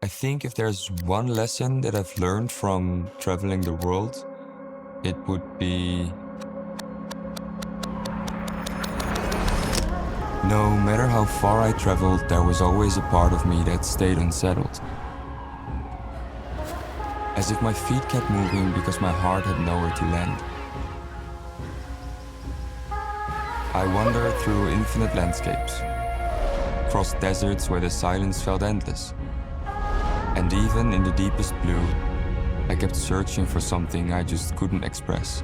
think if there's one lesson that I've learned from traveling the world, it would be no matter how far I traveled, there was always a part of me that stayed unsettled. As if my feet kept moving because my heart had nowhere to land. I wandered through infinite landscapes, crossed deserts where the silence felt endless. And even in the deepest blue, I kept searching for something I just couldn't express.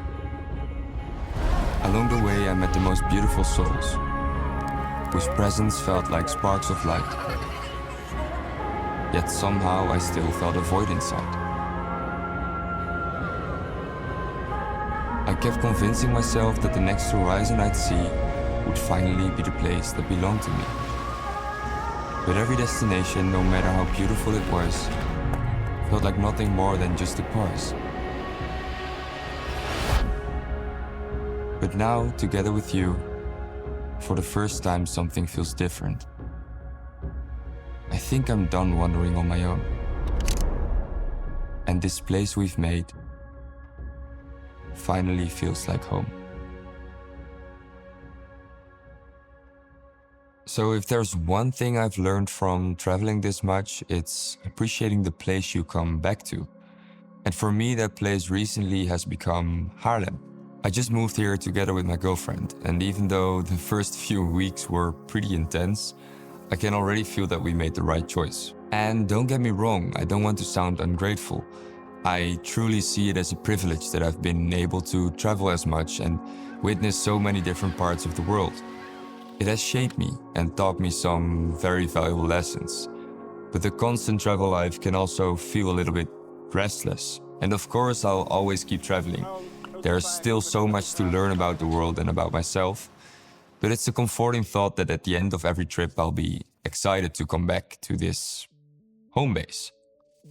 Along the way, I met the most beautiful souls, whose presence felt like sparks of light. Yet somehow I still felt a void inside. I kept convincing myself that the next horizon I'd see would finally be the place that belonged to me. But every destination, no matter how beautiful it was, felt like nothing more than just a pause. But now, together with you, for the first time something feels different. I think I'm done wandering on my own. And this place we've made finally feels like home. So if there's one thing I've learned from traveling this much, it's appreciating the place you come back to. And for me, that place recently has become Haarlem. I just moved here together with my girlfriend, and even though the first few weeks were pretty intense, I can already feel that we made the right choice. And don't get me wrong, I don't want to sound ungrateful. I truly see it as a privilege that I've been able to travel as much and witness so many different parts of the world. It has shaped me and taught me some very valuable lessons. But the constant travel life can also feel a little bit restless. And of course, I'll always keep traveling. There's still so much to learn about the world and about myself. But it's a comforting thought that at the end of every trip, I'll be excited to come back to this home base.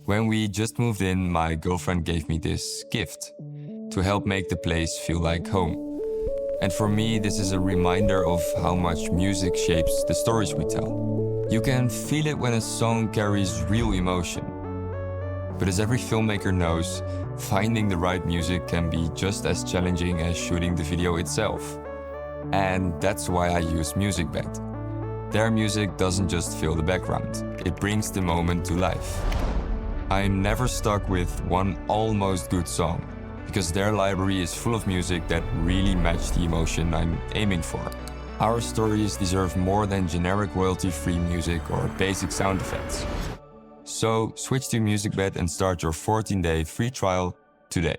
When we just moved in, my girlfriend gave me this gift to help make the place feel like home. And for me, this is a reminder of how much music shapes the stories we tell. You can feel it when a song carries real emotion. But as every filmmaker knows, finding the right music can be just as challenging as shooting the video itself. And that's why I use MusicBed. Their music doesn't just fill the background, it brings the moment to life. I'm never stuck with one almost good song, because their library is full of music that really match the emotion I'm aiming for. Our stories deserve more than generic royalty-free music or basic sound effects. So switch to MusicBed and start your 14-day free trial today.